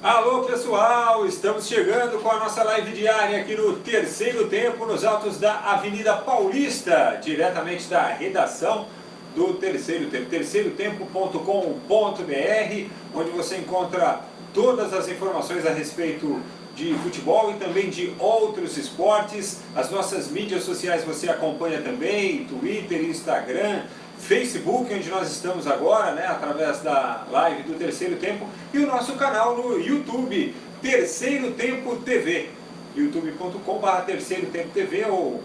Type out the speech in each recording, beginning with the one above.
Alô pessoal, estamos chegando com a nossa live diária aqui no Terceiro Tempo, nos altos da Avenida Paulista, diretamente da redação do Terceiro Tempo, terceirotempo.com.br, onde você encontra todas as informações a respeito de futebol e também de outros esportes. As nossas mídias sociais você acompanha também, Twitter, Instagram, Facebook, onde nós estamos agora, né, através da live do Terceiro Tempo, e o nosso canal no YouTube, Terceiro Tempo TV, youtube.com/Terceiro Tempo TV, ou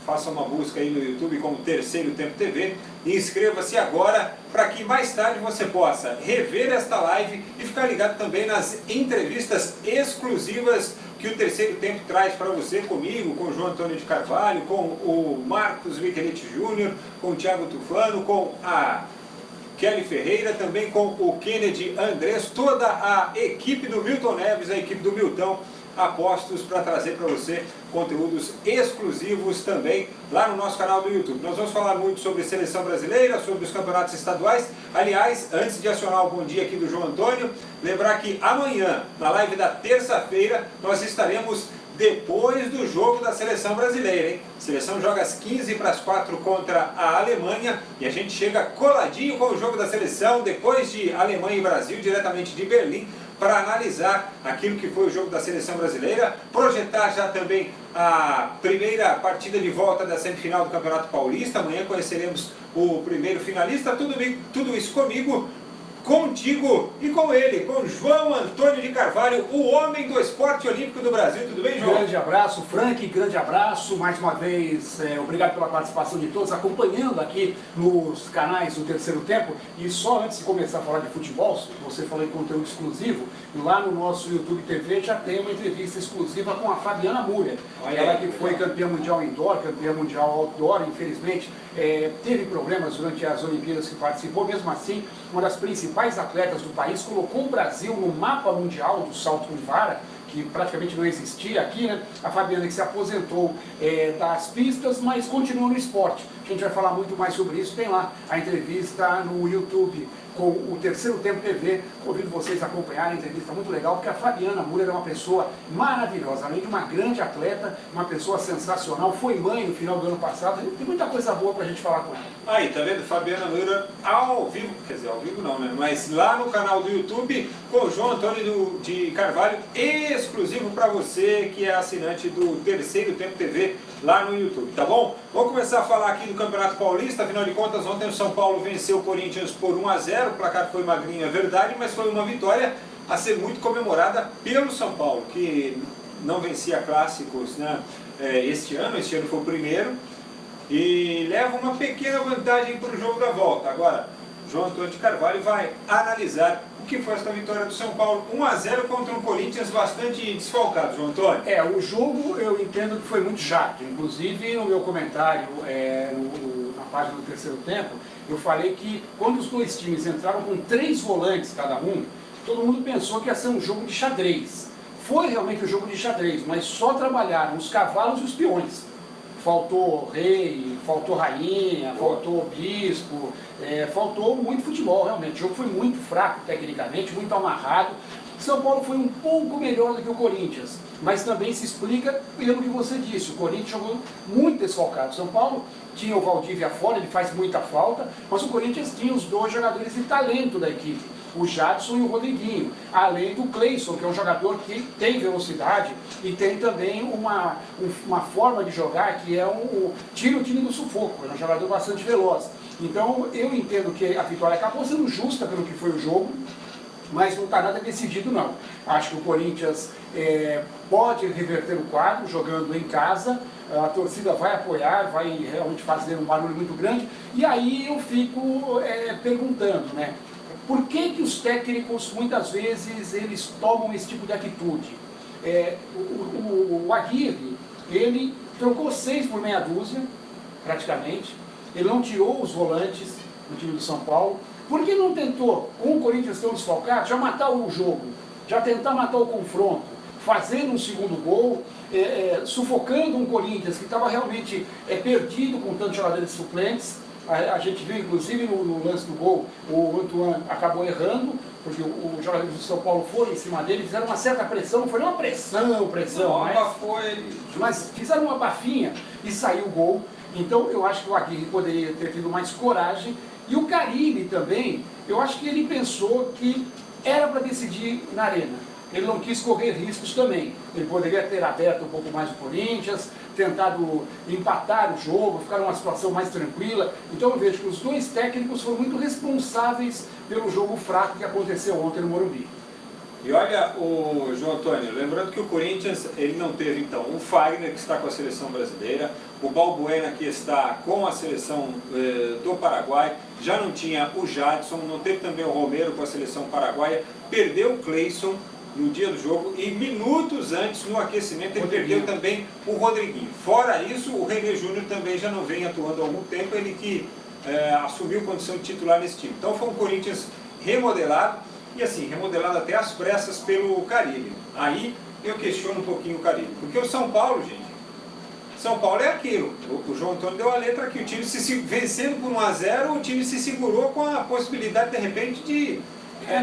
faça uma busca aí no YouTube como Terceiro Tempo TV e inscreva-se agora para que mais tarde você possa rever esta live e ficar ligado também nas entrevistas exclusivas que o Terceiro Tempo traz para você, comigo, com o João Antônio de Carvalho, com o Marcos Michelete Júnior, com o Thiago Tufano, com a Kelly Ferreira, também com o Kennedy Andrés, toda a equipe do Milton Neves, a equipe do Milton, apostos para trazer para você conteúdos exclusivos também lá no nosso canal do YouTube. Nós vamos falar muito sobre seleção brasileira, sobre os campeonatos estaduais. Aliás, antes de acionar o bom dia aqui do João Antônio, lembrar que amanhã, na live da terça-feira, nós estaremos depois do jogo da seleção brasileira, hein? A seleção joga às 15:45 contra a Alemanha e a gente chega coladinho com o jogo da seleção, depois de Alemanha e Brasil, diretamente de Berlim, para analisar aquilo que foi o jogo da seleção brasileira, projetar já também a primeira partida de volta da semifinal do Campeonato Paulista. Amanhã conheceremos o primeiro finalista. Tudo isso comigo, contigo e com ele, com João Antônio de Carvalho, o homem do esporte olímpico do Brasil. Tudo bem, João? Grande abraço, Frank, grande abraço. Mais uma vez, obrigado pela participação de todos, acompanhando aqui nos canais do Terceiro Tempo. E só antes de começar a falar de futebol, você falou em conteúdo exclusivo, lá no nosso YouTube TV já tem uma entrevista exclusiva com a Fabiana Múria. Ela que foi campeã mundial indoor, campeã mundial outdoor, infelizmente teve problemas durante as Olimpíadas que participou. Mesmo assim, uma das principais atletas do país, colocou o Brasil no mapa mundial do salto com vara, que praticamente não existia aqui, né? A Fabiana, que se aposentou das pistas, mas continua no esporte. A gente vai falar muito mais sobre isso. Tem lá a entrevista no YouTube com o Terceiro Tempo TV. Convido vocês a acompanharem a entrevista, muito legal, porque a Fabiana Múller é uma pessoa maravilhosa, além de uma grande atleta, uma pessoa sensacional, foi mãe no final do ano passado. Tem muita coisa boa pra gente falar com ela. Aí, tá vendo? Fabiana Múller ao vivo, quer dizer, ao vivo não, né? Mas lá no canal do YouTube, com o João Antônio de Carvalho, exclusivo para você que é assinante do Terceiro Tempo TV lá no YouTube, tá bom? Vamos começar a falar aqui do Campeonato Paulista. Afinal de contas, ontem o São Paulo venceu o Corinthians por 1-0, o placar foi magrinho, é verdade, mas foi uma vitória a ser muito comemorada pelo São Paulo, que não vencia clássicos, né, este ano foi o primeiro, e leva uma pequena vantagem para o jogo da volta. Agora, João Antônio de Carvalho vai analisar o que foi essa vitória do São Paulo, 1-0 contra um Corinthians bastante desfalcado, João Antônio. O jogo eu entendo que foi muito chato. Inclusive no meu comentário na página do Terceiro Tempo, eu falei que quando os dois times entraram com 3 volantes cada um, todo mundo pensou que ia ser um jogo de xadrez. Foi realmente um jogo de xadrez, mas só trabalharam os cavalos e os peões. Faltou rei, faltou rainha, faltou bispo, faltou muito futebol realmente. O jogo foi muito fraco tecnicamente, muito amarrado. São Paulo foi um pouco melhor do que o Corinthians, mas também se explica pelo que você disse. O Corinthians jogou muito desfalcado. São Paulo tinha o Valdívia fora, ele faz muita falta, mas o Corinthians tinha os 2 jogadores de talento da equipe, o Jadson e o Rodriguinho, além do Cleison, que é um jogador que tem velocidade e tem também uma forma de jogar que tira o time do sufoco, é um jogador bastante veloz. Então eu entendo que a vitória acabou sendo justa pelo que foi o jogo, mas não está nada decidido não. Acho que o Corinthians pode reverter o quadro jogando em casa, a torcida vai apoiar, vai realmente fazer um barulho muito grande, e aí eu fico perguntando, né? Por que os técnicos, muitas vezes, eles tomam esse tipo de atitude? O Aguirre, ele trocou 6 por meia dúzia, praticamente, ele não tirou os volantes do time do São Paulo. Por que não tentou, com o Corinthians tão desfalcado, já matar o jogo, já tentar matar o confronto, fazendo um segundo gol, sufocando um Corinthians que estava realmente perdido com tantos jogadores suplentes? A gente viu, inclusive, no lance do gol, o Antoine acabou errando, porque os jogadores do São Paulo foram em cima dele, fizeram uma certa pressão, não foi uma pressão, mas fizeram uma bafinha e saiu o gol. Então eu acho que o Aguirre poderia ter tido mais coragem. E o Carille também, eu acho que ele pensou que era para decidir na Arena. Ele não quis correr riscos também. Ele poderia ter aberto um pouco mais o Corinthians, tentado empatar o jogo, ficar numa situação mais tranquila. Então eu vejo que os dois técnicos foram muito responsáveis pelo jogo fraco que aconteceu ontem no Morumbi. E olha, o João Antônio, lembrando que o Corinthians, ele não teve então o Fagner, que está com a seleção brasileira, o Balbuena, que está com a seleção do Paraguai, já não tinha o Jadson, não teve também o Romero com a seleção paraguaia, perdeu o Cleison no dia do jogo e minutos antes, no aquecimento, ele perdeu também o Rodriguinho. Fora isso, o René Júnior também já não vem atuando há algum tempo, ele que assumiu condição de titular nesse time. Então foi um Corinthians remodelado, e assim, remodelado até às pressas pelo Carille. Aí eu questiono um pouquinho o Carille, porque o São Paulo, gente, São Paulo é aquilo. O João Antônio deu a letra aqui, o time vencendo por 1-0, o time se segurou com a possibilidade, de repente, de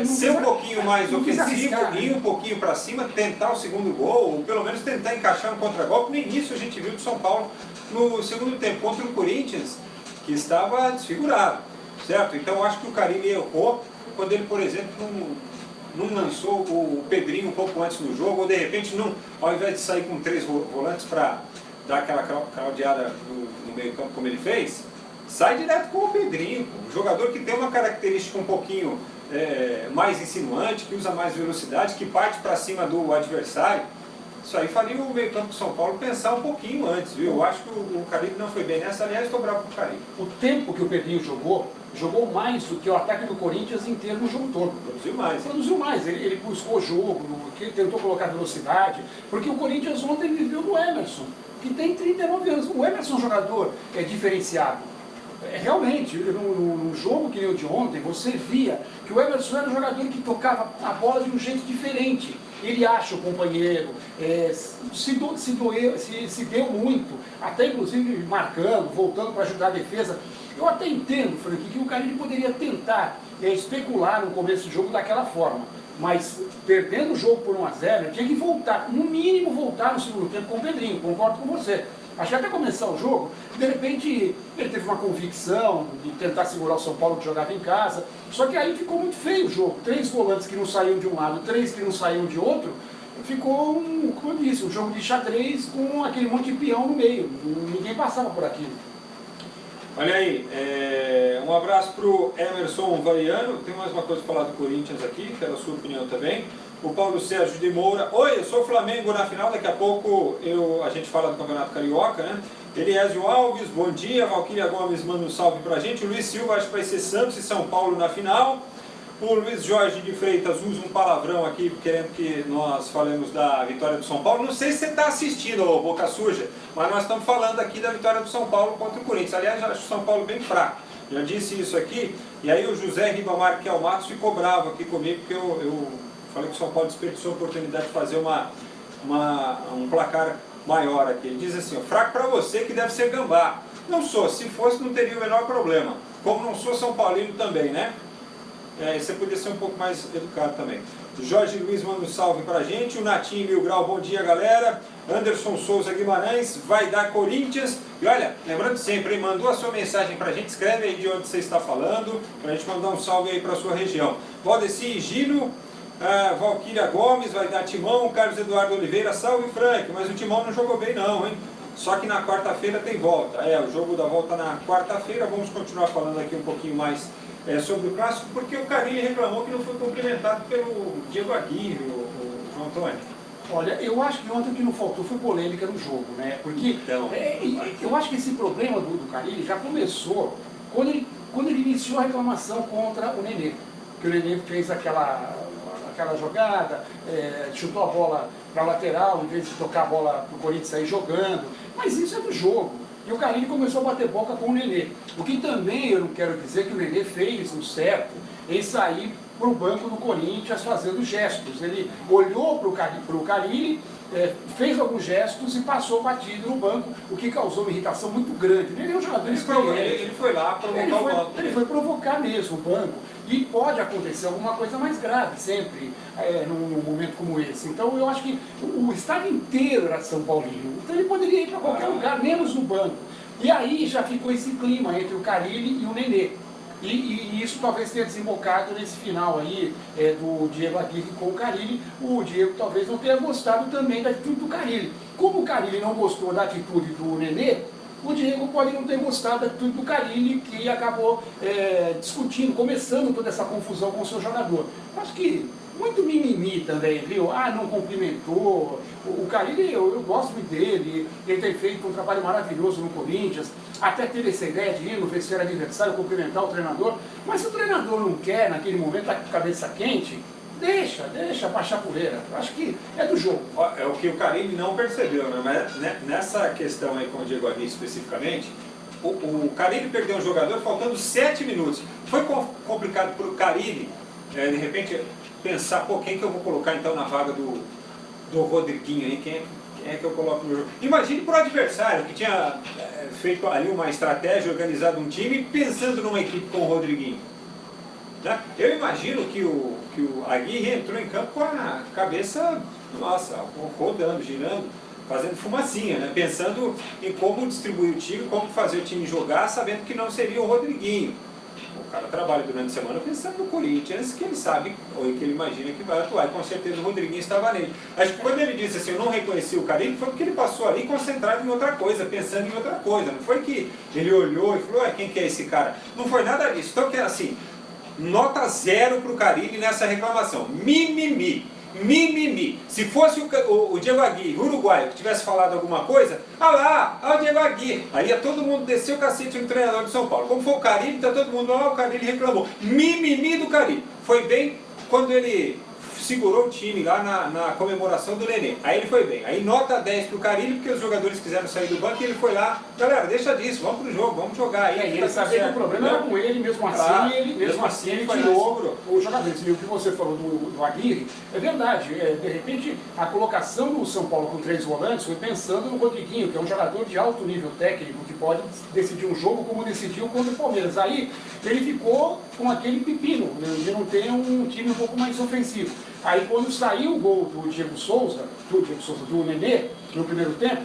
ser um pouquinho mais ofensivo, ir um pouquinho para cima, tentar o segundo gol, ou pelo menos tentar encaixar um contra-golpe. No início a gente viu do São Paulo no segundo tempo contra o Corinthians, que estava desfigurado, certo? Então eu acho que o Carille errou quando ele, por exemplo, não lançou o Pedrinho um pouco antes do jogo, ou de repente, ao invés de sair com 3 volantes para dar aquela caldeada no meio campo como ele fez, sai direto com o Pedrinho, um jogador que tem uma característica um pouquinho mais insinuante, que usa mais velocidade, que parte para cima do adversário. Isso aí faria o meio campo do São Paulo pensar um pouquinho antes, viu? Eu acho que o Carille não foi bem nessa, aliás, estou bravo com o Carille. O tempo que o Pedrinho jogou mais do que o ataque do Corinthians inteiro no jogo todo. Produziu mais. Ele buscou o jogo, tentou colocar velocidade, porque o Corinthians ontem viveu do Emerson, que tem 39 anos. O Emerson é um jogador diferenciado. Realmente, no jogo que eu de ontem, você via que o Emerson era um jogador que tocava a bola de um jeito diferente. Ele acha o companheiro, se deu muito, até inclusive marcando, voltando para ajudar a defesa. Eu até entendo, Frank, que o Carille poderia tentar especular no começo do jogo daquela forma, mas perdendo o jogo por 1-0, ele tinha que voltar, no mínimo voltar no segundo tempo com o Pedrinho, concordo com você. Acho que até começar o jogo, de repente ele teve uma convicção de tentar segurar o São Paulo que jogava em casa, só que aí ficou muito feio o jogo, 3 volantes que não saíam de um lado, 3 que não saíam de outro, ficou, como eu disse, um jogo de xadrez com aquele monte de peão no meio, ninguém passava por aquilo. Olha aí, um abraço para o Emerson Variano, tem mais uma coisa para falar do Corinthians aqui, quero a sua opinião também. O Paulo Sérgio de Moura, oi, eu sou o Flamengo na final, daqui a pouco a gente fala do Campeonato Carioca, né? Eliésio Alves, bom dia, Valquíria Gomes manda um salve pra gente, o Luiz Silva, acho que vai ser Santos e São Paulo na final. O Luiz Jorge de Freitas usa um palavrão aqui, querendo que nós falemos da vitória do São Paulo. Não sei se você está assistindo, ô Boca Suja, mas nós estamos falando aqui da vitória do São Paulo contra o Corinthians. Aliás, eu acho o São Paulo bem fraco. Já disse isso aqui, e aí o José Ribamar Matos ficou bravo aqui comigo, porque eu falei que o São Paulo desperdiçou a oportunidade de fazer um placar maior aqui. Ele diz assim, ó, fraco para você que deve ser gambá. Não sou, se fosse não teria o menor problema. Como não sou São Paulino também, né? Você podia ser um pouco mais educado também. Jorge Luiz manda um salve pra gente. O Natinho Mil Grau, bom dia galera. Anderson Souza Guimarães, vai dar Corinthians. E olha, lembrando sempre, mandou a sua mensagem pra gente, escreve aí de onde você está falando, pra gente mandar um salve aí pra sua região. Valdeci Gino, Valquíria Gomes, vai dar Timão, Carlos Eduardo Oliveira, salve Frank, mas o Timão não jogou bem não, hein? Só que na quarta-feira tem volta. O jogo da volta na quarta-feira, vamos continuar falando aqui um pouquinho mais sobre o clássico, porque o Carille reclamou que não foi cumprimentado pelo Diego Aguirre, o João Antônio. Olha, eu acho que ontem o que não faltou foi polêmica no jogo, né? Porque eu acho que esse problema do Carille já começou quando ele iniciou a reclamação contra o Nenê. Que o Nenê fez aquela jogada, chutou a bola para a lateral, em vez de tocar a bola para o Corinthians sair jogando. Mas isso é do jogo. E o Carille começou a bater boca com o Nenê. O que também eu não quero dizer que o Nenê fez o certo em sair para o banco do Corinthians fazendo gestos. Ele olhou para o Carille, fez alguns gestos e passou batido no banco, o que causou uma irritação muito grande. Ele é um jogador experiente. Ele foi lá provocar o banco. Ele foi provocar mesmo o banco. E pode acontecer alguma coisa mais grave sempre, num momento como esse. Então eu acho que o estádio inteiro era São Paulino, então ele poderia ir para qualquer lugar, menos no banco. E aí já ficou esse clima entre o Carille e o Nenê. E isso talvez tenha desembocado nesse final aí do Diego Aguirre com o Carille. O Diego talvez não tenha gostado também da atitude do Carille. Como o Carille não gostou da atitude do Nenê, o Diego pode não ter gostado da atitude do Carille, que acabou discutindo, começando toda essa confusão com o seu jogador. Acho que muito mimimi também, viu? Ah, não cumprimentou. O Carille, eu gosto muito dele, ele tem feito um trabalho maravilhoso no Corinthians, até teve essa ideia de ir no vestiário adversário cumprimentar o treinador, mas se o treinador não quer, naquele momento, tá com a cabeça quente, deixa baixar a poeira. Acho que é do jogo. É o que o Carille não percebeu, né? Mas nessa questão aí com o Diego Aguirre especificamente, o Carille perdeu um jogador faltando 7 minutos. Foi complicado para o Carille, de repente, pensar, pô, quem que eu vou colocar então na vaga do Rodriguinho aí, quem é que eu coloco no jogo? Imagine para o adversário que tinha feito ali uma estratégia, organizado um time, pensando numa equipe com o Rodriguinho. Né? Eu imagino que o Aguirre entrou em campo com a cabeça, nossa, rodando, girando, fazendo fumacinha, né? Pensando em como distribuir o time, como fazer o time jogar, sabendo que não seria o Rodriguinho. O cara trabalha durante a semana pensando no Corinthians, que ele sabe, ou que ele imagina que vai atuar, e com certeza o Rodriguinho estava nele. Acho que quando ele disse assim, eu não reconheci o Carille, foi porque ele passou ali concentrado em outra coisa, pensando em outra coisa. Não foi que ele olhou e falou, quem que é esse cara? Não foi nada disso. Então, que é assim, nota 0 para o Carille nessa reclamação. Mimimi. Se fosse o Diego Aguirre, uruguaio, que tivesse falado alguma coisa, o Diego Aguirre. Aí ia todo mundo descer o cacete no treinador de São Paulo. Como foi o Carille, tá todo mundo, o Carille reclamou. Mimimi do Carille. Foi bem quando ele segurou o time lá na comemoração do Nenê. Aí ele foi bem. Aí nota 10 pro Carille, porque os jogadores quiseram sair do banco e ele foi lá, galera, deixa disso, vamos pro jogo, vamos jogar aí. Ele sabia que o problema era com ele, mesmo assim, ele tirou o jogador. E o que você falou do Aguirre, é verdade. De repente, a colocação do São Paulo com 3 volantes foi pensando no Rodriguinho, que é um jogador de alto nível técnico, que pode decidir um jogo como decidiu contra o Palmeiras. Aí ele ficou com aquele pepino, de não ter um time um pouco mais ofensivo. Aí quando saiu o gol do Diego Souza, do Nenê, no primeiro tempo,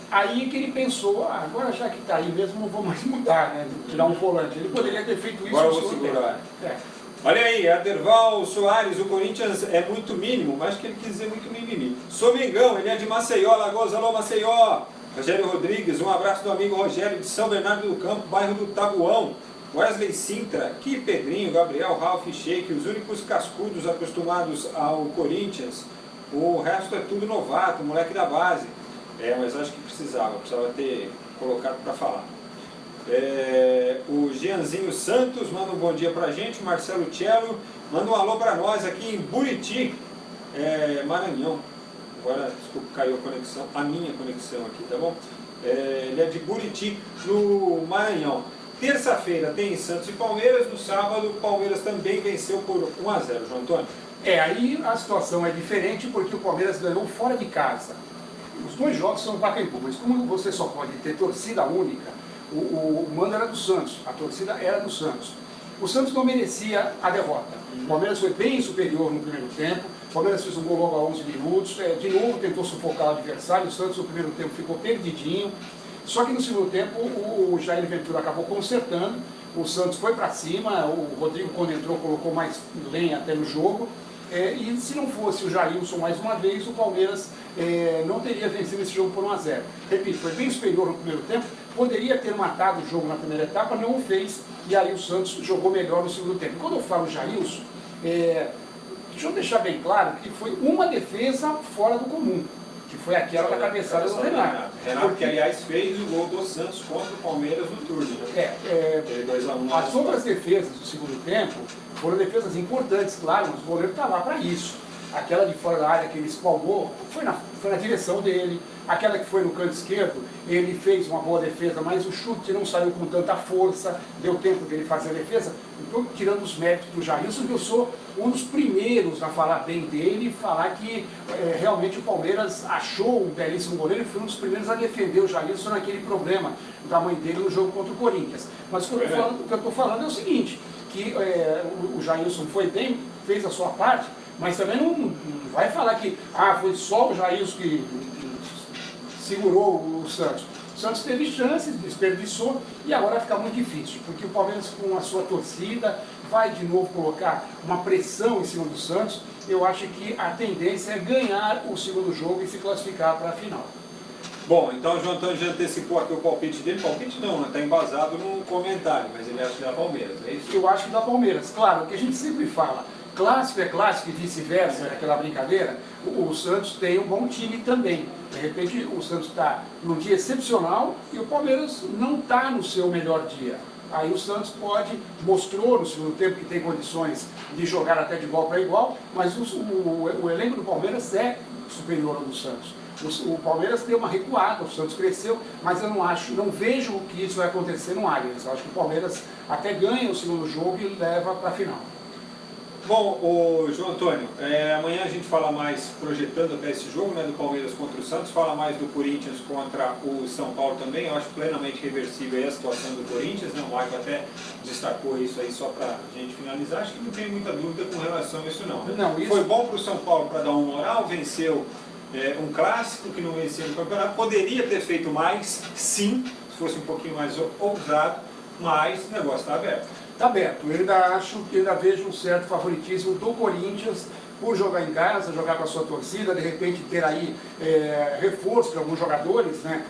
aí que ele pensou, agora já que está aí mesmo, não vou mais mudar, né? Tirar um volante. Ele poderia ter feito isso. Agora eu vou segurar. Olha aí, Aderval Soares, o Corinthians é muito mínimo, mas acho que ele quis dizer muito mimimi. Sou Mengão, ele é de Maceió, Lagoas, alô Maceió. Rogério Rodrigues, um abraço do amigo Rogério de São Bernardo do Campo, bairro do Tabuão. Wesley Sintra, que Pedrinho, Gabriel, Ralf Sheik, os únicos cascudos acostumados ao Corinthians, o resto é tudo novato, moleque da base. Mas acho que precisava ter colocado para falar. O Jeanzinho Santos manda um bom dia pra gente, o Marcelo Cello manda um alô para nós aqui em Buriti, Maranhão. Agora, desculpa, caiu a conexão, a minha conexão aqui, tá bom? Ele é de Buriti, no Maranhão. Terça-feira tem Santos e Palmeiras, no sábado o Palmeiras também venceu por 1-0, João Antônio. Aí a situação é diferente porque o Palmeiras ganhou fora de casa. Os 2 jogos são no Pacaembu, mas como você só pode ter torcida única, o mando era do Santos, a torcida era do Santos. O Santos não merecia a derrota. O Palmeiras foi bem superior no primeiro tempo, o Palmeiras fez um gol logo a 11 minutos, de novo tentou sufocar o adversário, o Santos no primeiro tempo ficou perdidinho. Só que no segundo tempo o Jair Ventura acabou consertando, o Santos foi para cima, o Rodrigo quando entrou colocou mais lenha até no jogo, e se não fosse o Jailson mais uma vez, o Palmeiras não teria vencido esse jogo por 1-0. Repito, foi bem superior no primeiro tempo, poderia ter matado o jogo na primeira etapa, não o fez, e aí o Santos jogou melhor no segundo tempo. Quando eu falo Jailson, deixa eu deixar bem claro que foi uma defesa fora do comum, que foi aquela da cabeçada do Renato. Renato, que aliás fez o gol do Santos contra o Palmeiras no turno. As outras defesas do segundo tempo foram defesas importantes, claro, mas o goleiro está lá para isso. Aquela de fora da área que ele espalmou foi na direção dele. Aquela que foi no canto esquerdo, ele fez uma boa defesa, mas o chute não saiu com tanta força, deu tempo dele fazer a defesa. Então, tirando os méritos do Jailson, eu sou um dos primeiros a falar bem dele e falar que realmente o Palmeiras achou um belíssimo goleiro e foi um dos primeiros a defender o Jailson naquele problema da mãe dele no jogo contra o Corinthians. Mas o que eu estou falando é o seguinte, que o Jailson foi bem, fez a sua parte, mas também não vai falar que foi só o Jailson que segurou o Santos. O Santos teve chances, desperdiçou e agora vai ficar muito difícil, porque o Palmeiras com a sua torcida vai de novo colocar uma pressão em cima do Santos. Eu acho que a tendência é ganhar o segundo jogo e se classificar para a final. Bom, então o João Antônio já antecipou aqui o palpite dele. Palpite não, está embasado no comentário, mas ele acha que dá Palmeiras, é isso? Eu acho que dá Palmeiras. Claro, o que a gente sempre fala, clássico é clássico e vice-versa, aquela brincadeira. O Santos tem um bom time também. De repente o Santos está num dia excepcional e o Palmeiras não está no seu melhor dia. Aí o Santos mostrou no segundo tempo que tem condições de jogar até de igual para igual, mas o elenco do Palmeiras é superior ao do Santos. O Palmeiras deu uma recuada, o Santos cresceu, mas eu não vejo que isso vai acontecer no Allianz. Eu acho que o Palmeiras até ganha o segundo jogo e leva para a final. Bom, João Antônio, amanhã a gente fala mais, projetando até esse jogo, né, do Palmeiras contra o Santos, fala mais do Corinthians contra o São Paulo também. Eu acho plenamente reversível a situação do Corinthians, né? O Maicon até destacou isso aí só para a gente finalizar. Acho que não tem muita dúvida com relação a isso não. Né? Foi bom para o São Paulo para dar uma moral, venceu um clássico que não venceu no campeonato. Poderia ter feito mais, sim, se fosse um pouquinho mais ousado, mas o negócio está aberto. Está aberto. Eu ainda vejo um certo favoritismo do Corinthians por jogar em casa, jogar com a sua torcida, de repente ter aí reforço de alguns jogadores, né?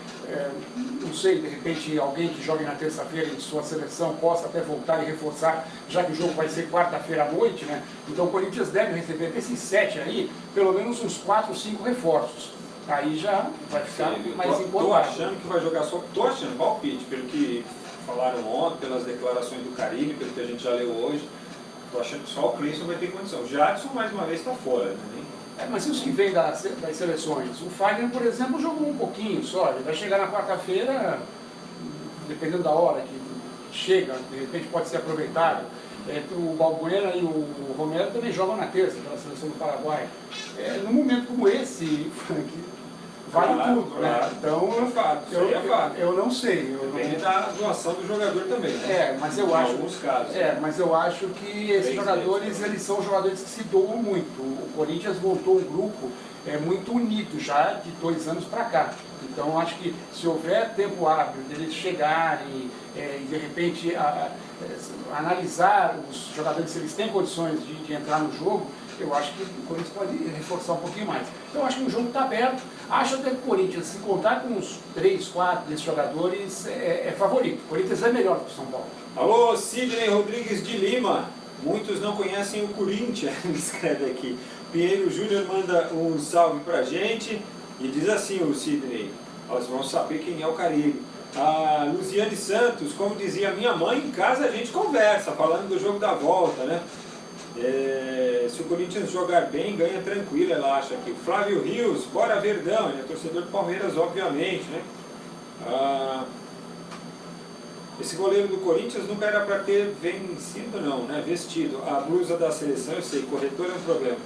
Não sei, de repente alguém que jogue na terça-feira em sua seleção possa até voltar e reforçar, já que o jogo vai ser quarta-feira à noite, né? Então o Corinthians deve receber desses 7 aí, pelo menos uns 4 ou 5 reforços. Aí já vai ficar mais importante. Estou achando que vai jogar só, estou achando, palpite, pelo que falaram ontem, pelas declarações do Carille, pelo que a gente já leu hoje, estou achando que só o Cleison vai ter condição. O Jadson, mais uma vez, está fora. Né? Mas os que vêm das seleções, o Fagner, por exemplo, jogou um pouquinho só, ele vai chegar na quarta-feira, dependendo da hora que chega, de repente pode ser aproveitado. O Balbuena e o Romero também jogam na terça, pela seleção do Paraguai. Num momento como esse, vale tudo, né? Então, eu não sei. Depende da doação do jogador também, né? Mas eu acho, alguns casos. Mas eu acho que esses jogadores, eles são jogadores que se doam muito. O Corinthians montou um grupo muito unido já de 2 anos para cá. Então, eu acho que se houver tempo hábil deles chegarem e de repente analisar os jogadores, se eles têm condições de entrar no jogo, eu acho que o Corinthians pode reforçar um pouquinho mais. Então, eu acho que o jogo está aberto. Acho até que o Corinthians, se contar com uns 3, 4 desses jogadores, é favorito. O Corinthians é melhor que o São Paulo. Alô, Sidney Rodrigues de Lima. Muitos não conhecem o Corinthians, escreve aqui. Pinheiro Júnior manda um salve pra gente e diz assim o Sidney, nós vamos saber quem é o Carille. A Luziane Santos, como dizia minha mãe, em casa a gente conversa, falando do jogo da volta, né? Se o Corinthians jogar bem, ganha tranquilo, ela acha aqui. Flávio Rios, bora Verdão, ele é torcedor do Palmeiras, obviamente, né? Esse goleiro do Corinthians nunca era para ter vencido, não, né? Vestido. A blusa da seleção, eu sei, corretor é um problema.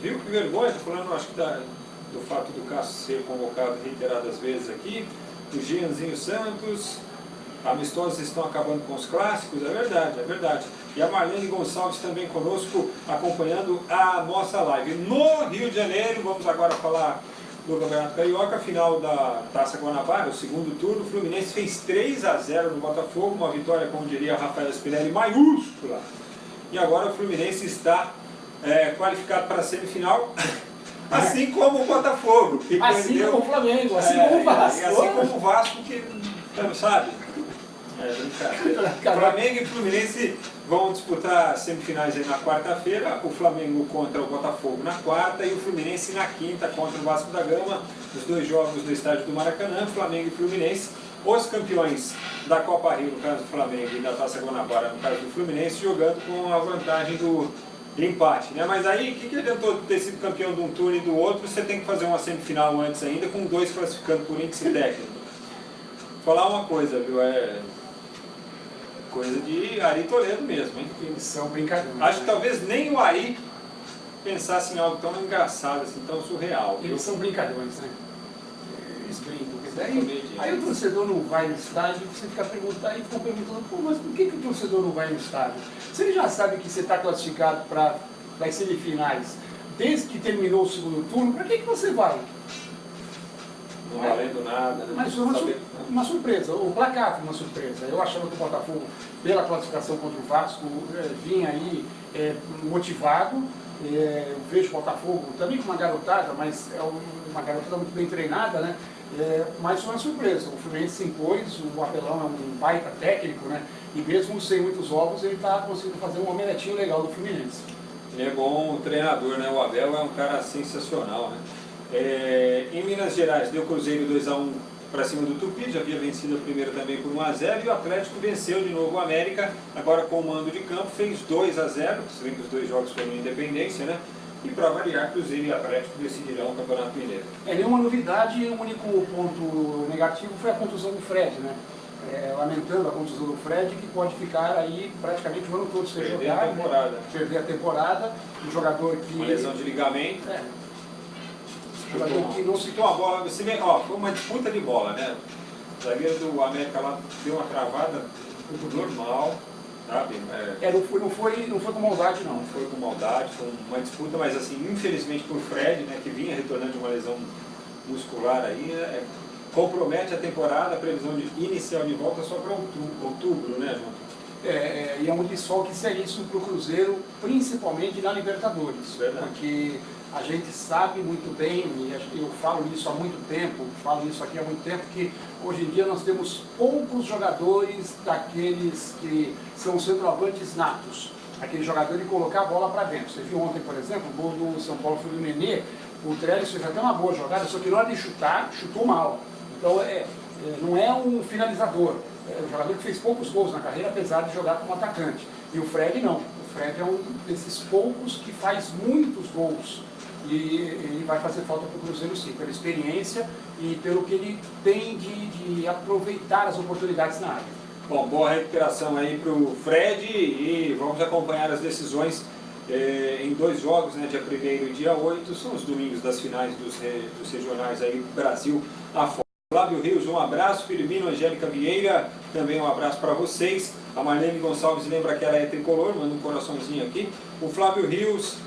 Viu que vergonha? Estou falando, acho que do fato do Cássio ser convocado reiteradas vezes aqui. O Gianzinho Santos, amistosos estão acabando com os clássicos, é verdade, é verdade. E a Marlene Gonçalves também conosco, acompanhando a nossa live. No Rio de Janeiro, vamos agora falar do Campeonato Carioca, final da Taça Guanabara, o segundo turno. O Fluminense fez 3-0 no Botafogo, uma vitória, como diria Rafael Spinelli, maiúscula. E agora o Fluminense está qualificado para a semifinal, assim como o Botafogo. Que assim perdeu, como o Flamengo, assim como o Vasco. Assim como o Vasco, que sabe? Flamengo e Fluminense vão disputar semifinais aí na quarta-feira, o Flamengo contra o Botafogo na quarta e o Fluminense na quinta contra o Vasco da Gama, os 2 jogos no estádio do Maracanã, Flamengo e Fluminense, os campeões da Copa Rio, no caso do Flamengo, e da Taça Guanabara, no caso do Fluminense, jogando com a vantagem do empate, né? Mas aí, o que adiantou ter sido campeão de um turno e do outro, você tem que fazer uma semifinal antes ainda, com 2 classificando por índice técnico. Vou falar uma coisa, viu? Coisa de Ari Toledo mesmo, hein? Eles são brincadeiras. Acho que talvez nem o Ari pensasse em algo tão engraçado, assim, tão surreal. Eles são brincadeiros, né? eles brincam. Aí o torcedor não vai no estádio e você fica perguntando, pô, mas por que o torcedor não vai no estádio? Se ele já sabe que você está classificado para as semifinais, desde que terminou o segundo turno, para que você vai? Não valendo nada, né? Mas foi uma surpresa, o placar foi uma surpresa. Eu achava que o Botafogo, pela classificação contra o Vasco, vinha aí motivado. Eu vejo o Botafogo também com uma garotada, mas é uma garotada muito bem treinada, né? Mas foi uma surpresa. O Fluminense se impôs, o Abelão é um baita técnico, né? E mesmo sem muitos ovos, ele está conseguindo fazer um omeletinho legal do Fluminense. Ele é bom treinador, né? O Abel é um cara sensacional, né? Em Minas Gerais, deu Cruzeiro 2-1 para cima do Tupi, já havia vencido a primeira também por 1-0, e o Atlético venceu de novo o América, agora com o mando de campo, fez 2-0, se bem que os dois jogos foram em Independência, né? E para variar, Cruzeiro e Atlético decidirão o Campeonato Mineiro. Nenhuma novidade, o único ponto negativo foi a contusão do Fred, né? Lamentando a contusão do Fred, que pode ficar aí praticamente o ano todo sem jogar, perder a temporada, um jogador que... Uma lesão de ligamento. Jogador que não se... Uma bola, você vê, ó, foi uma disputa de bola, né? O zagueiro do América lá deu uma travada normal, sabe? Não foi com maldade, não. Não foi com maldade, foi uma disputa, mas assim, infelizmente por Fred, né, que vinha retornando de uma lesão muscular aí, compromete a temporada, a previsão inicial de volta só para outubro, né, João? E é um desfalque seríssimo para o Cruzeiro, principalmente na Libertadores. Verdade. Porque a gente sabe muito bem, e eu falo isso há muito tempo, falo isso aqui há muito tempo, que hoje em dia nós temos poucos jogadores daqueles que são centroavantes natos. Aquele jogador de colocar a bola para dentro. Você viu ontem, por exemplo, o gol do São Paulo foi do Nenê, o Trellis fez até uma boa jogada, só que na hora de chutar, chutou mal. Então não é um finalizador, é um jogador que fez poucos gols na carreira, apesar de jogar como atacante. E o Fred não. O Fred é um desses poucos que faz muitos gols. E ele vai fazer falta para o Cruzeiro sim, pela experiência e pelo que ele tem de aproveitar as oportunidades na área. Bom, boa recuperação aí para o Fred e vamos acompanhar as decisões em 2 jogos, né, dia 1º e dia 8, são os domingos das finais dos regionais aí do Brasil afora. Flávio Rios, um abraço, Firmino, Angélica Vieira, também um abraço para vocês. A Marlene Gonçalves lembra que ela é tricolor, manda um coraçãozinho aqui. O Flávio Rios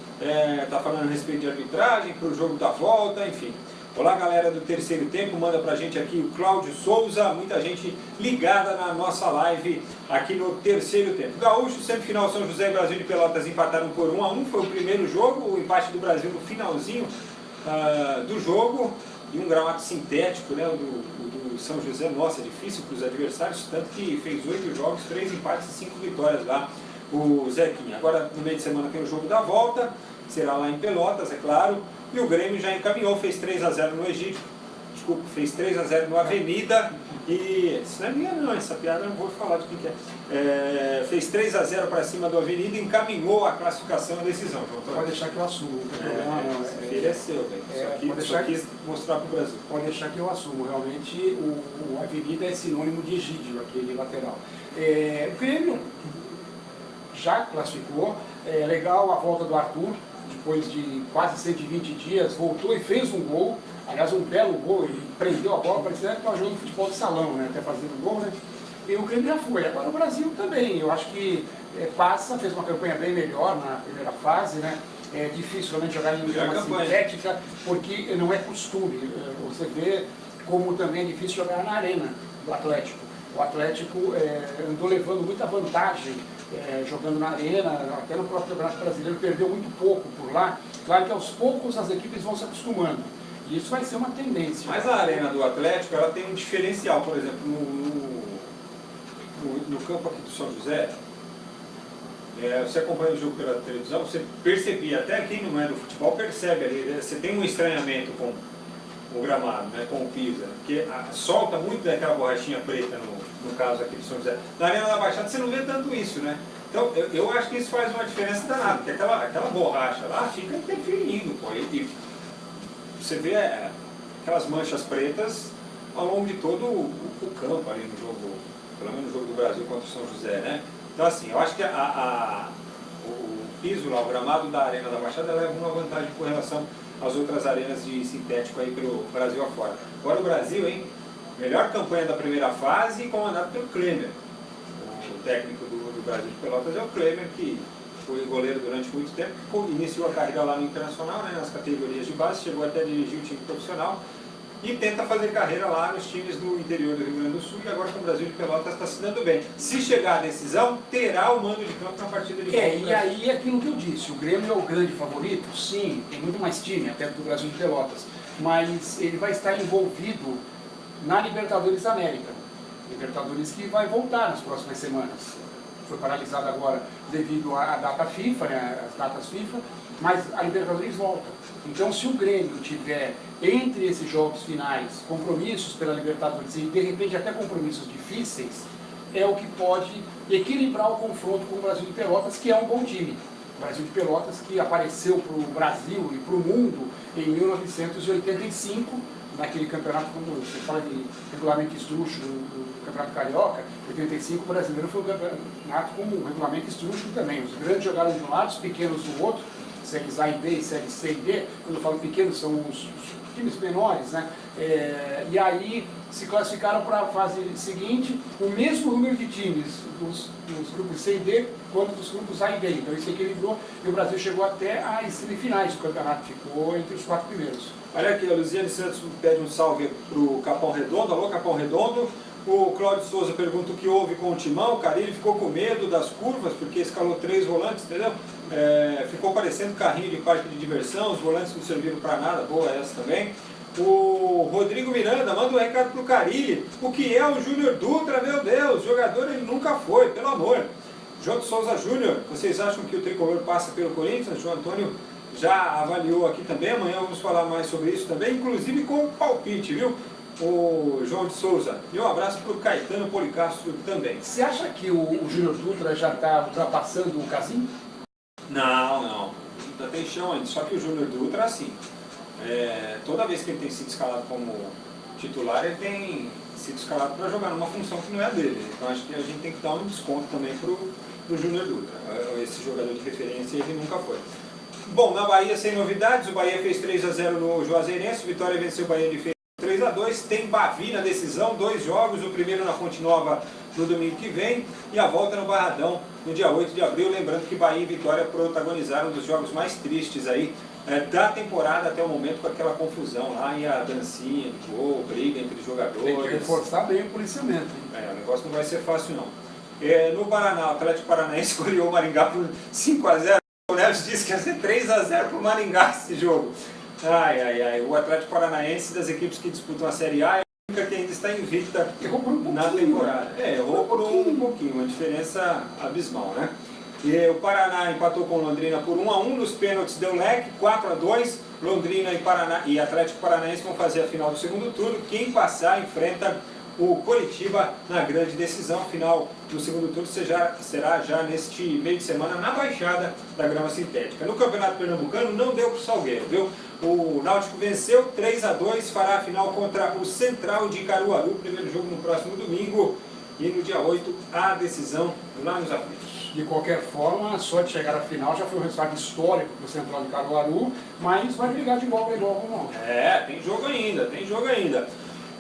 está falando a respeito de arbitragem, para o jogo da volta, enfim. Olá galera do terceiro tempo, manda pra gente aqui o Cláudio Souza, muita gente ligada na nossa live aqui no terceiro tempo. Gaúcho, semifinal São José e Brasil de Pelotas empataram por 1-1, foi o primeiro jogo, o empate do Brasil no finalzinho do jogo, e um gramado sintético, né, do São José, nossa, difícil para os adversários, tanto que fez 8 jogos, 3 empates e 5 vitórias lá, o Zequinha. Agora no meio de semana tem o jogo da volta, será lá em Pelotas, é claro. E o Grêmio já encaminhou, fez 3-0 no Egito, desculpa, fez 3-0 no Avenida, e isso não é minha não, essa piada eu não vou falar de quem que é. Fez 3-0 para cima do Avenida e encaminhou a classificação e a decisão. Pode deixar que eu assumo, não tem problema não. Esse filho é seu, velho. Só quis mostrar para o Brasil. Pode deixar que eu assumo, realmente o Avenida é sinônimo de Egídio, aquele lateral. O Grêmio já classificou, é legal a volta do Arthur, depois de quase 120 dias, voltou e fez um gol, aliás um belo gol, ele prendeu a bola, parecia que estava jogando futebol de salão, né, até fazendo gol, né, e o Grêmio já foi. Agora o Brasil também, eu acho que fez uma campanha bem melhor na primeira fase, né, é difícil realmente jogar em grama sintética, porque não é costume, você vê como também é difícil jogar na arena do Atlético. O Atlético andou levando muita vantagem jogando na arena, até no próprio Campeonato Brasileiro, perdeu muito pouco por lá. Claro que aos poucos as equipes vão se acostumando. E isso vai ser uma tendência. Mas a arena do Atlético, ela tem um diferencial, por exemplo, no campo aqui do São José, você acompanha o jogo pela televisão, você percebia, até quem não é do futebol percebe ali, você tem um estranhamento com o gramado, né, com o piso, porque solta muito daquela borrachinha preta no caso aqui de São José. Na Arena da Baixada você não vê tanto isso, né? Então eu acho que isso faz uma diferença danada, porque aquela borracha lá fica interferindo, pô, e você vê aquelas manchas pretas ao longo de todo o campo ali no jogo, pelo menos no jogo do Brasil contra o São José, né? Então assim, eu acho que piso lá, o gramado da Arena da Baixada leva uma vantagem com relação às outras arenas de sintético aí pelo Brasil afora. Agora o Brasil, hein? Melhor campanha da primeira fase, comandado pelo Klemer. O técnico do Brasil de Pelotas é o Klemer, que foi goleiro durante muito tempo, que iniciou a carreira lá no Internacional, né, nas categorias de base, chegou até a dirigir o time profissional e tenta fazer carreira lá nos times do interior do Rio Grande do Sul, e agora com o Brasil de Pelotas está se dando bem. Se chegar à decisão, terá o mando de campo na partida de volta. E aí aquilo que eu disse, o Grêmio é o grande favorito, sim, tem muito mais time até do Brasil de Pelotas, mas ele vai estar envolvido na Libertadores da América. Libertadores que vai voltar nas próximas semanas. Foi paralisado agora devido à data FIFA, né, as datas FIFA, mas a Libertadores volta. Então, se o Grêmio tiver entre esses jogos finais compromissos pela Libertadores e de repente até compromissos difíceis, é o que pode equilibrar o confronto com o Brasil de Pelotas, que é um bom time. O Brasil de Pelotas que apareceu para o Brasil e para o mundo em 1985, naquele campeonato, como você fala de regulamento esdrúxulo do Campeonato Carioca, 85 o brasileiro foi um campeonato com um regulamento esdrúxulo também. Os grandes jogaram de um lado, os pequenos do outro, séries A e B e séries C e D. Quando eu falo pequenos, são os times menores, né? E aí se classificaram para a fase seguinte o mesmo número de times dos grupos C e D quanto dos grupos A e B. Então isso equilibrou e o Brasil chegou até às semifinais do campeonato, ficou entre os 4 primeiros. Olha aqui, a Luziane Santos pede um salve para o Capão Redondo. Alô, Capão Redondo. O Cláudio Souza pergunta o que houve com o Timão. O Carille ficou com medo das curvas, porque escalou 3 volantes, entendeu? Ficou parecendo carrinho de parque de diversão, os volantes não serviram para nada, boa essa também. O Rodrigo Miranda manda um recado para o Carille. O que é o Júnior Dutra, meu Deus? Jogador ele nunca foi, pelo amor. João de Souza Júnior, vocês acham que o tricolor passa pelo Corinthians? João Antônio já avaliou aqui também, amanhã vamos falar mais sobre isso também, inclusive com o palpite, viu? O João de Souza. E um abraço para o Caetano Policastro também. Você acha que o Júnior Dutra já está ultrapassando o Casim? Não. Ainda tem chão ainda. Só que o Júnior Dutra, assim, toda vez que ele tem sido escalado como titular, ele tem sido escalado para jogar numa função que não é dele. Então acho que a gente tem que dar um desconto também para o Júnior Dutra. Esse jogador de referência ele nunca foi. Bom, na Bahia sem novidades, o Bahia fez 3-0 no Juazeirense, o Vitória venceu o Bahia de Feira 3-2, tem Bavi na decisão, 2 jogos, o primeiro na Fonte Nova no domingo que vem e a volta no Barradão no dia 8 de abril, lembrando que Bahia e Vitória protagonizaram um dos jogos mais tristes aí da temporada até o momento, com aquela confusão lá e a dancinha de gol, briga entre jogadores. Tem que reforçar bem o policiamento. O negócio não vai ser fácil não. No Paraná, o Atlético Paranaense escolheu o Maringá por 5-0. O Neves disse que ia ser 3-0 para o Maringá esse jogo. O Atlético Paranaense, das equipes que disputam a Série A, é a única que ainda está invicta na temporada. Errou por um pouquinho, uma diferença abismal, né? E o Paraná empatou com Londrina por 1-1, nos pênaltis deu leque, 4-2. Londrina e Atlético Paranaense vão fazer a final do segundo turno. Quem passar enfrenta o Coritiba na grande decisão. Final do segundo turno será já neste meio de semana na Baixada da Grama Sintética. No Campeonato Pernambucano não deu para o Salgueiro, viu? O Náutico venceu 3-2, fará a final contra o Central de Caruaru, primeiro jogo no próximo domingo, e no dia 8 a decisão lá nos aflitos. De qualquer forma, só de chegar à final já foi um resultado histórico para o Central de Caruaru, mas vai brigar de igual para igual com o Náutico. Tem jogo ainda.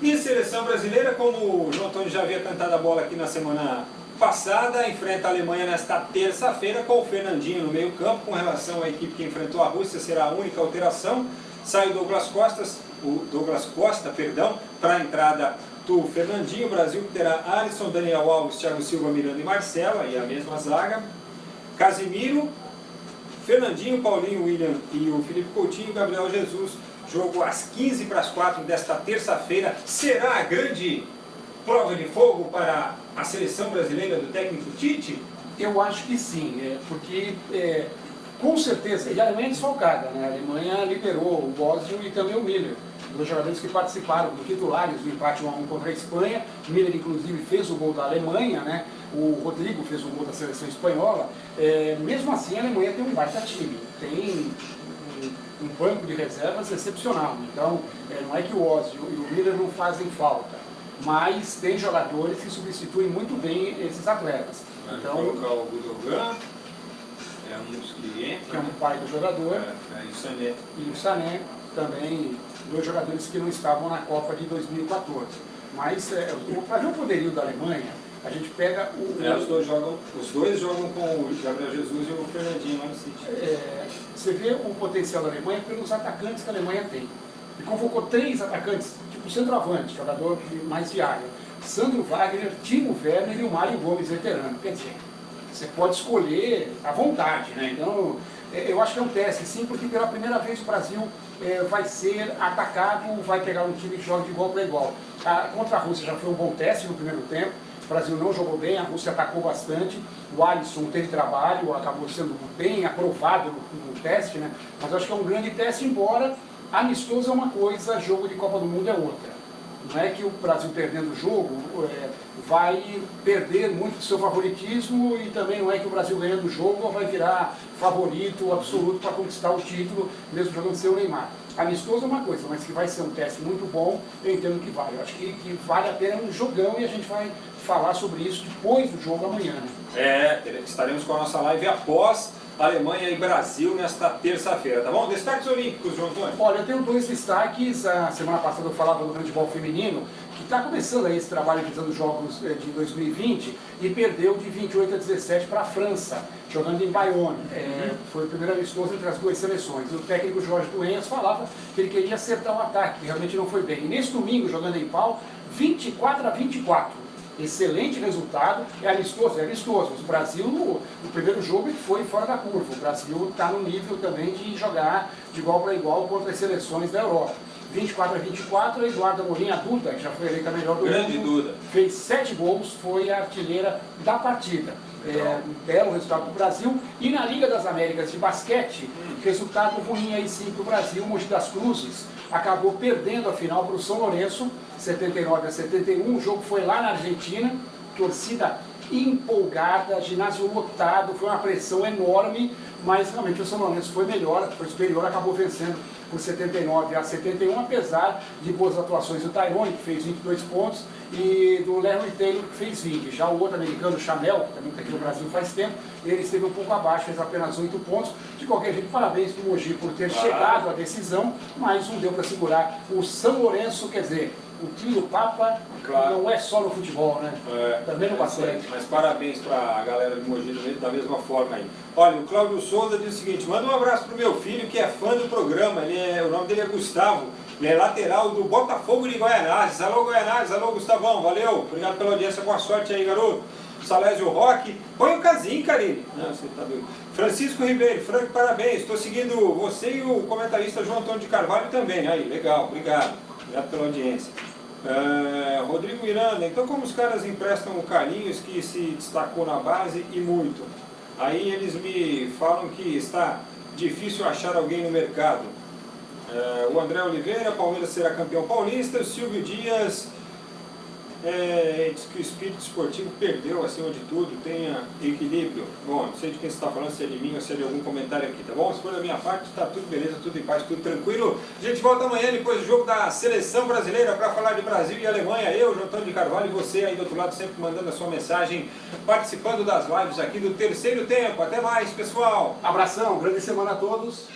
E seleção brasileira, como o João Antônio já havia cantado a bola aqui na semana passada, enfrenta a Alemanha nesta terça-feira com o Fernandinho no meio campo. Com relação à equipe que enfrentou a Rússia, será a única alteração. Sai o Douglas Costa, para a entrada do Fernandinho. O Brasil terá Alisson, Daniel Alves, Thiago Silva, Miranda e Marcelo, e a mesma zaga. Casimiro, Fernandinho, Paulinho, William e o Felipe Coutinho, Gabriel Jesus. Jogo às 15:45 desta terça-feira. Será a grande prova de fogo para a seleção brasileira do técnico Tite? Eu acho que sim, porque com certeza, e a Alemanha é desfalcada, né? A Alemanha liberou o Ozil e também o Miller, 2 jogadores que participaram do titulares do empate 1-1 contra a Espanha. O Miller inclusive fez o gol da Alemanha, né? O Rodrigo fez o gol da seleção espanhola. Mesmo assim a Alemanha tem um baita time, tem um banco de reservas excepcional. Então, não é que o Ozil e o Miller não fazem falta, mas tem jogadores que substituem muito bem esses atletas. Então, colocar o Gundogan, É um dos que entra. Que é um pai do jogador. E o Sané. E o Sané, também, 2 jogadores que não estavam na Copa de 2014. Mas, para ver o poderio da Alemanha, a gente pega os dois jogam com o Gabriel Jesus e o Fernandinho lá no City. Você vê o potencial da Alemanha pelos atacantes que a Alemanha tem. E convocou 3 atacantes, tipo centroavante, jogador mais de área. Sandro Wagner, Timo Werner e o Mário Gomes, veterano. Quer dizer, você pode escolher à vontade, né? Então, eu acho que é um teste, sim, porque pela primeira vez o Brasil vai ser atacado, vai pegar um time que joga de igual para igual. Contra a Rússia já foi um bom teste no primeiro tempo. O Brasil não jogou bem, a Rússia atacou bastante, o Alisson teve trabalho, acabou sendo bem aprovado no teste, né? Mas eu acho que é um grande teste, embora amistoso é uma coisa, jogo de Copa do Mundo é outra. Não é que o Brasil perdendo o jogo vai perder muito do seu favoritismo, e também não é que o Brasil ganhando o jogo vai virar favorito absoluto para conquistar o título, mesmo jogando sem o Neymar. Amistoso é uma coisa, mas que vai ser um teste muito bom, eu entendo que vale. Eu acho que vale a pena um jogão, e a gente vai falar sobre isso depois do jogo amanhã, né? Estaremos com a nossa live após Alemanha e Brasil nesta terça-feira, tá bom? Destaques olímpicos, João Antônio. Olha, eu tenho 2 destaques. A semana passada eu falava do handebol feminino, que está começando aí esse trabalho visando os Jogos de 2020 e perdeu de 28 a 17 para a França, jogando em Bayonne. Foi o primeiro amistoso entre as 2 seleções. O técnico Jorge Dueñas falava que ele queria acertar o ataque, que realmente não foi bem. E nesse domingo, jogando em Pau, 24 a 24. Excelente resultado, é amistoso, mas o Brasil no primeiro jogo foi fora da curva. O Brasil está no nível também de jogar de igual para igual contra as seleções da Europa. 24 a 24, a Eduarda Amorim, a Duda, que já foi eleita a melhor do mundo, fez 7 gols, foi a artilheira da partida. Belo resultado do Brasil. E na Liga das Américas de basquete, resultado ruim aí sim para o Brasil. Mogi das Cruzes acabou perdendo a final para o São Lourenço, 79 a 71. O jogo foi lá na Argentina, torcida empolgada, ginásio lotado, foi uma pressão enorme, mas realmente o São Lourenço foi melhor, foi superior, acabou vencendo por 79 a 71, apesar de boas atuações do Tyrone, que fez 22 pontos, e do Larry Taylor, que fez 20. Já o outro americano, o Chamel, que também está aqui no Brasil faz tempo, ele esteve um pouco abaixo, fez apenas 8 pontos. De qualquer jeito, parabéns para o Mogi por ter chegado à decisão, mas não deu para segurar o São Lourenço. Quer dizer, o time do Papa não é só no futebol, né? Também no basquete. Mas parabéns para a galera de Mogi da mesma forma aí. Olha, o Cláudio Souza diz o seguinte: manda um abraço pro meu filho que é fã do programa. O nome dele é Gustavo, ele é lateral do Botafogo de Goianazes. Alô Goianazes, alô Gustavão, valeu, obrigado pela audiência, boa sorte aí, garoto. Salésio Roque, põe o casinho, Karine. Não, você tá doido. Francisco Ribeiro, Franco, parabéns, estou seguindo você e o comentarista João Antônio de Carvalho também. Aí, legal, obrigado pela audiência. Rodrigo Miranda, então como os caras emprestam o Carlinhos, que se destacou na base e muito, aí eles me falam que está difícil achar alguém no mercado. O André Oliveira, Palmeiras será campeão paulista. O Silvio Dias diz que o espírito esportivo perdeu acima de tudo, tenha equilíbrio. Bom, não sei de quem você está falando, se é de mim ou se é de algum comentário aqui, tá bom? Se for da minha parte, está tudo beleza, tudo em paz, tudo tranquilo. A gente volta amanhã depois do jogo da seleção brasileira para falar de Brasil e Alemanha. Eu, João Antônio de Carvalho, e você aí do outro lado sempre mandando a sua mensagem, participando das lives aqui do Terceiro Tempo. Até mais, pessoal! Abração, grande semana a todos.